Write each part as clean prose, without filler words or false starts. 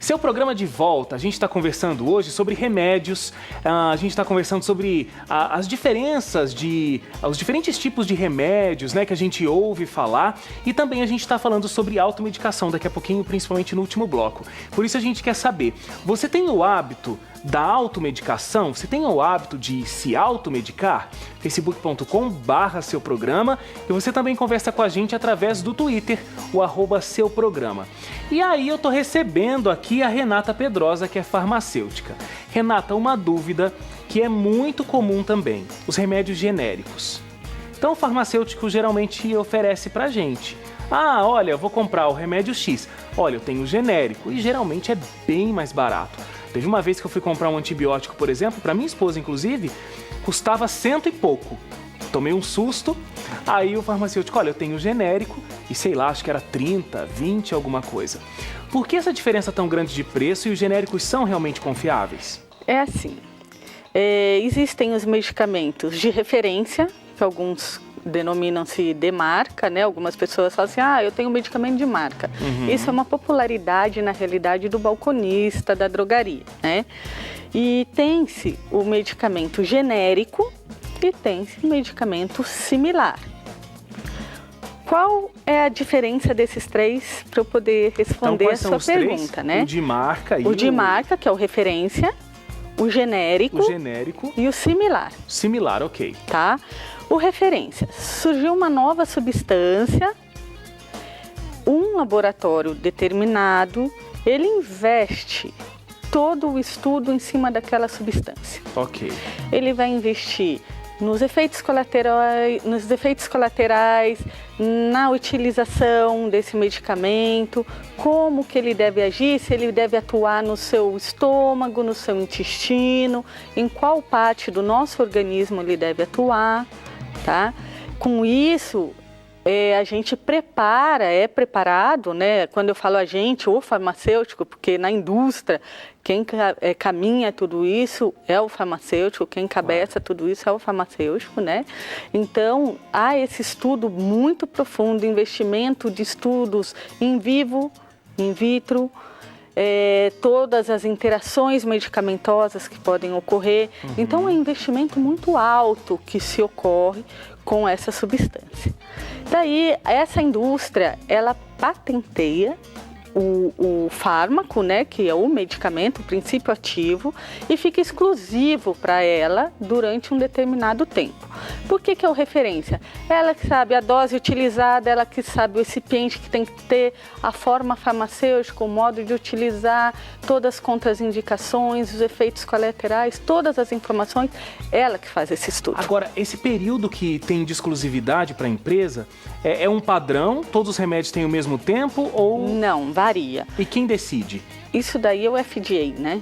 Seu programa de volta, a gente está conversando hoje sobre remédios, a gente está conversando sobre as diferenças os diferentes tipos de remédios, né, que a gente ouve falar, e também a gente está falando sobre automedicação daqui a pouquinho, principalmente no último bloco. Por isso a gente quer saber, você tem o hábito da automedicação? Você tem o hábito de se automedicar? facebook.com/seu programa, e você também conversa com a gente através do Twitter, o @seu programa. E aí eu tô recebendo aqui a Renata Pedrosa, que é farmacêutica. Renata, uma dúvida que é muito comum também, os remédios genéricos. Então o farmacêutico geralmente oferece pra gente: ah, olha, eu vou comprar o remédio X. Olha, eu tenho o genérico, e geralmente é bem mais barato. Teve uma vez que eu fui comprar um antibiótico, por exemplo, para minha esposa, inclusive, custava 100 e pouco. Tomei um susto, aí o farmacêutico: olha, eu tenho o genérico, e sei lá, acho que era 30, 20, alguma coisa. Por que essa diferença tão grande de preço e os genéricos são realmente confiáveis? É assim, existem os medicamentos de referência, que alguns denominam-se de marca, né? Algumas pessoas falam assim: ah, eu tenho um medicamento de marca. Isso é uma popularidade, na realidade, do balconista, da drogaria, né? E tem-se o medicamento genérico e tem-se o medicamento similar. Qual é a diferença desses três para eu poder responder a sua pergunta, né? O de marca e o de marca, que é o referência, o genérico e o similar. Similar, ok. Tá? O referência, surgiu uma nova substância, um laboratório determinado, ele investe todo o estudo em cima daquela substância. Ok. Ele vai investir nos efeitos colaterais, na utilização desse medicamento, como que ele deve agir, se ele deve atuar no seu estômago, no seu intestino, em qual parte do nosso organismo ele deve atuar. Tá? Com isso, a gente é preparado, né? Quando eu falo a gente, o farmacêutico, porque na indústria, quem caminha tudo isso é o farmacêutico, quem encabeça tudo isso é o farmacêutico, né? Então, há esse estudo muito profundo, investimento de estudos in vivo, in vitro, todas as interações medicamentosas que podem ocorrer. Então, é um investimento muito alto que se ocorre com essa substância. Daí, essa indústria, ela patenteia o fármaco, né, que é o medicamento, o princípio ativo, e fica exclusivo para ela durante um determinado tempo. Por que é o referência? Ela que sabe a dose utilizada, ela que sabe o recipiente que tem que ter, a forma farmacêutica, o modo de utilizar, todas as contraindicações, os efeitos colaterais, todas as informações, ela que faz esse estudo. Agora, esse período que tem de exclusividade para a empresa, é um padrão? Todos os remédios têm o mesmo tempo ou... Não, varia. E quem decide? Isso daí é o FDA, né?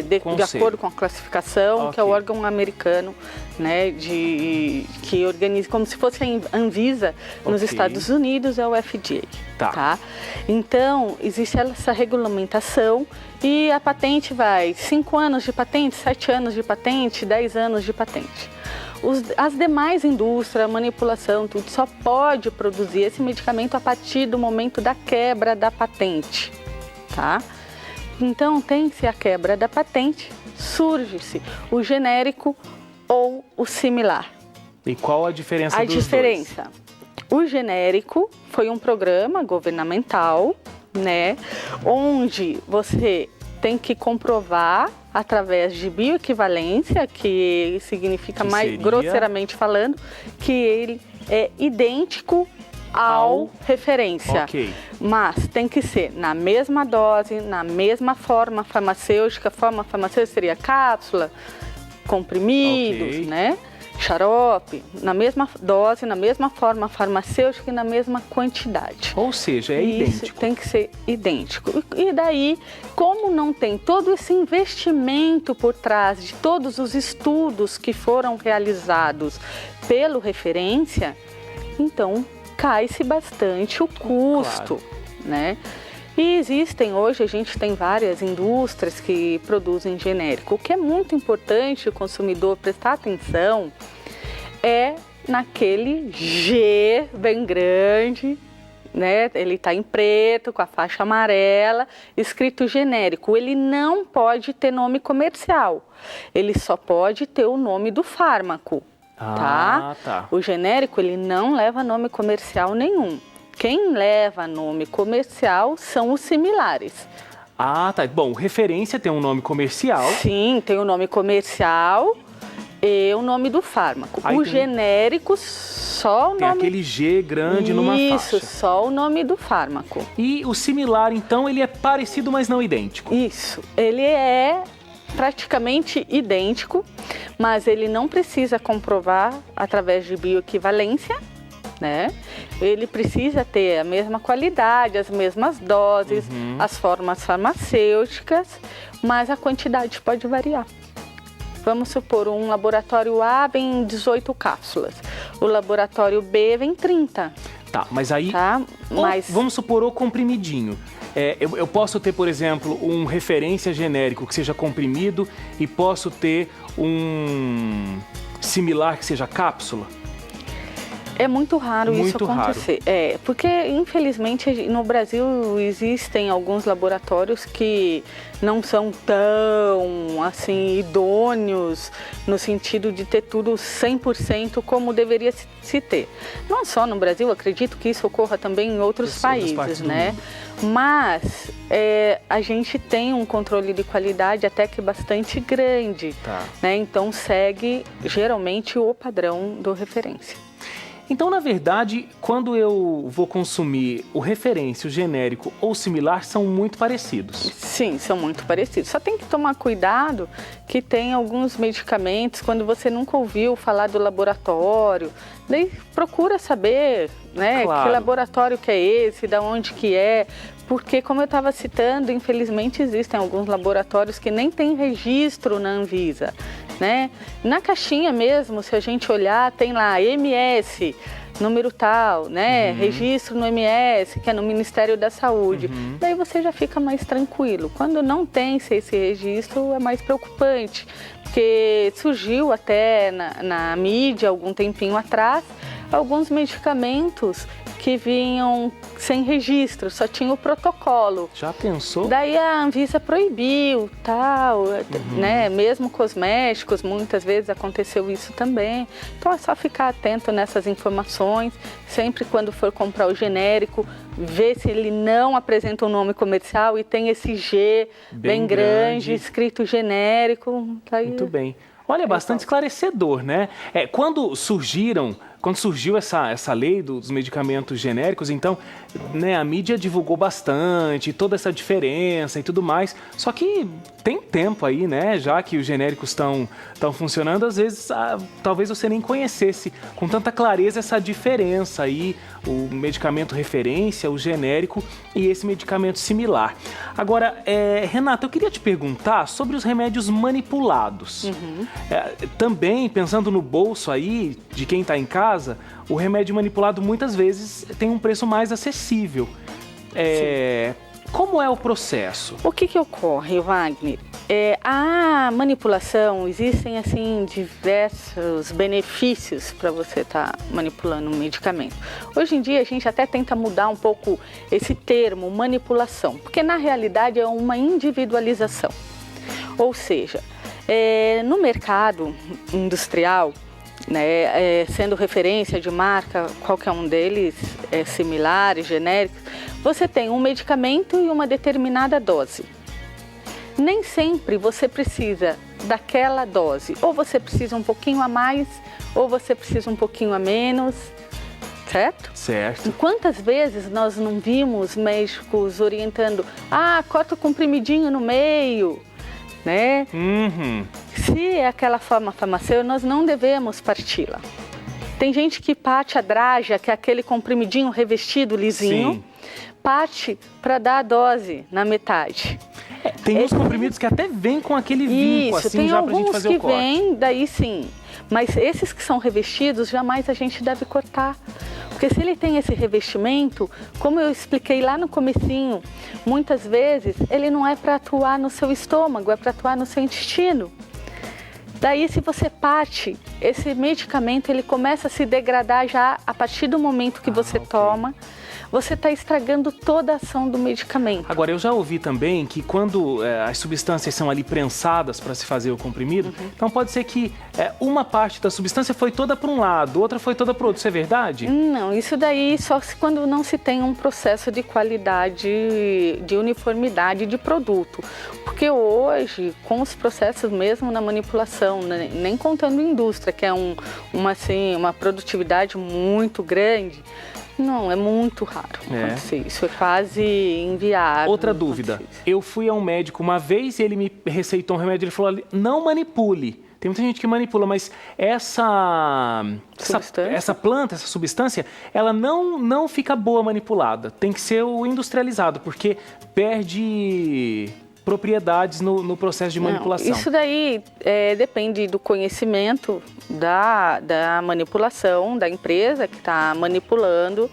De acordo com a classificação, okay, que é o órgão americano, né, que organiza, como se fosse a Anvisa, okay, nos Estados Unidos é o FDA. Tá? Então, existe essa regulamentação e a patente vai 5 anos de patente, 7 anos de patente, 10 anos de patente. As demais indústrias, manipulação, tudo, só pode produzir esse medicamento a partir do momento da quebra da patente, tá? Então, tem-se a quebra da patente, surge-se o genérico ou o similar. E qual a diferença dos dois? O genérico foi um programa governamental, né, onde você tem que comprovar através de bioequivalência, que significa mais grosseiramente falando, que ele é idêntico ao referência. Okay. Mas tem que ser na mesma dose, na mesma forma farmacêutica. Forma farmacêutica seria cápsula, comprimidos, okay, né? Xarope, na mesma dose, na mesma forma farmacêutica e na mesma quantidade. Ou seja, é idêntico. Isso tem que ser idêntico. E daí, como não tem todo esse investimento por trás de todos os estudos que foram realizados pelo referência, então cai-se bastante o custo, claro, né? E existem, hoje a gente tem várias indústrias que produzem genérico. O que é muito importante o consumidor prestar atenção é naquele G bem grande né? Ele está em preto, com a faixa amarela, escrito genérico. Ele não pode ter nome comercial, ele só pode ter o nome do fármaco, tá? O genérico, ele não leva nome comercial nenhum. Quem leva nome comercial são os similares. Ah, tá. Bom, referência tem um nome comercial. Sim, tem o nome comercial e o nome do fármaco. O genérico, só o nome... Tem aquele G grande numa faixa. Isso, só o nome do fármaco. E o similar, então, ele é parecido, mas não idêntico. Isso, ele é praticamente idêntico, mas ele não precisa comprovar através de bioequivalência, né? Ele precisa ter a mesma qualidade, as mesmas doses, as formas farmacêuticas, mas a quantidade pode variar. Vamos supor, um laboratório A vem 18 cápsulas, o laboratório B vem 30. Tá, mas aí, vamos supor o comprimidinho. Eu posso ter, por exemplo, um referência genérico que seja comprimido e posso ter um similar que seja cápsula? É muito raro isso acontecer. Porque, infelizmente, no Brasil existem alguns laboratórios que não são tão, assim, idôneos no sentido de ter tudo 100% como deveria se ter. Não só no Brasil, acredito que isso ocorra também em outros países, né? Mas a gente tem um controle de qualidade até que bastante grande, né? Então segue geralmente o padrão do referência. Então, na verdade, quando eu vou consumir o referência, o genérico ou similar, são muito parecidos. Sim, são muito parecidos. Só tem que tomar cuidado que tem alguns medicamentos, quando você nunca ouviu falar do laboratório, daí procura saber, né, que laboratório que é esse, de onde que é, porque, como eu estava citando, infelizmente existem alguns laboratórios que nem têm registro na Anvisa, né? Na caixinha mesmo, se a gente olhar, tem lá MS, número tal, né? Registro no MS, que é no Ministério da Saúde. Daí você já fica mais tranquilo. Quando não tem esse registro, é mais preocupante, porque surgiu até na mídia, algum tempinho atrás, alguns medicamentos que vinham sem registro, só tinha o protocolo. Já pensou? Daí a Anvisa proibiu, tal, né? Mesmo cosméticos, muitas vezes aconteceu isso também. Então é só ficar atento nessas informações, sempre quando for comprar o genérico, ver se ele não apresenta um nome comercial e tem esse G bem grande, escrito genérico. Daí... Muito bem. Olha, é bastante esclarecedor, né? Quando surgiu essa lei dos medicamentos genéricos, então, né, a mídia divulgou bastante toda essa diferença e tudo mais. Só que tem tempo aí, né? Já que os genéricos estão funcionando, às vezes talvez você nem conhecesse com tanta clareza essa diferença aí, o medicamento referência, o genérico e esse medicamento similar. Agora, Renata, eu queria te perguntar sobre os remédios manipulados. Também, pensando no bolso aí de quem está em casa, o remédio manipulado muitas vezes tem um preço mais acessível. Como é o processo? O que ocorre, Wagner? A manipulação, existem assim diversos benefícios para você estar manipulando um medicamento. Hoje em dia a gente até tenta mudar um pouco esse termo, manipulação, porque na realidade é uma individualização. Ou seja, no mercado industrial, né, sendo referência de marca, qualquer um deles é similar e genérico, você tem um medicamento e uma determinada dose. Nem sempre você precisa daquela dose, ou você precisa um pouquinho a mais, ou você precisa um pouquinho a menos, certo? Certo. E quantas vezes nós não vimos médicos orientando, corta o comprimidinho no meio, né? Se é aquela forma farmacêutica, nós não devemos parti-la. Tem gente que parte a draga, que é aquele comprimidinho revestido, lisinho, Sim. parte para dar a dose na metade. Tem uns comprimidos que até vêm com aquele vinco, assim, já pra gente fazer o corte. Tem alguns que vêm, daí sim. Mas esses que são revestidos, jamais a gente deve cortar. Porque se ele tem esse revestimento, como eu expliquei lá no comecinho, muitas vezes ele não é para atuar no seu estômago, é para atuar no seu intestino. Daí, se você parte, esse medicamento ele começa a se degradar já a partir do momento que você toma. você está estragando toda a ação do medicamento. Agora, eu já ouvi também que quando as substâncias são ali prensadas para se fazer o comprimido, então pode ser que uma parte da substância foi toda para um lado, outra foi toda para o outro. Isso é verdade? Não, isso daí só quando não se tem um processo de qualidade, de uniformidade de produto. Porque hoje, com os processos mesmo na manipulação, né, nem contando indústria, que é uma produtividade muito grande, não, é muito raro acontecer isso, é quase inviável. Outra dúvida, eu fui a um médico uma vez e ele me receitou um remédio, ele falou, não manipule. Tem muita gente que manipula, mas essa planta, essa substância, ela não fica boa manipulada. Tem que ser o industrializado, porque perde propriedades no processo de manipulação. Isso daí depende do conhecimento da manipulação, da empresa que está manipulando,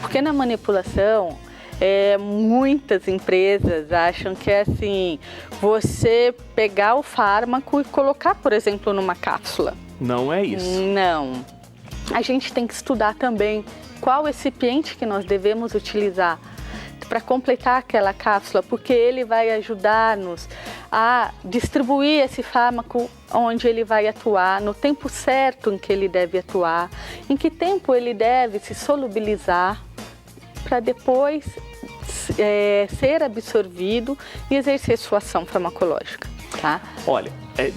porque na manipulação muitas empresas acham que é assim, você pegar o fármaco e colocar, por exemplo, numa cápsula. Não é isso. Não. A gente tem que estudar também qual recipiente que nós devemos utilizar para completar aquela cápsula, porque ele vai ajudar-nos a distribuir esse fármaco onde ele vai atuar, no tempo certo em que ele deve atuar, em que tempo ele deve se solubilizar, para depois ser absorvido e exercer sua ação farmacológica, tá? Olha,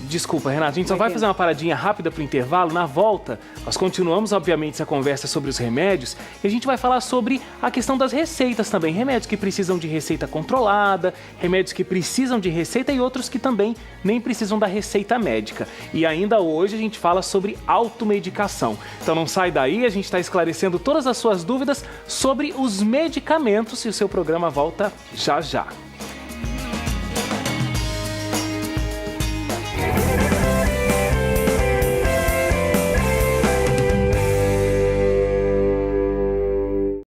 desculpa, Renata, a gente só vai fazer uma paradinha rápida para o intervalo. Na volta, nós continuamos, obviamente, essa conversa sobre os remédios e a gente vai falar sobre a questão das receitas também. Remédios que precisam de receita controlada, remédios que precisam de receita e outros que também nem precisam da receita médica. E ainda hoje a gente fala sobre automedicação. Então não sai daí, a gente está esclarecendo todas as suas dúvidas sobre os medicamentos e o seu programa volta já já.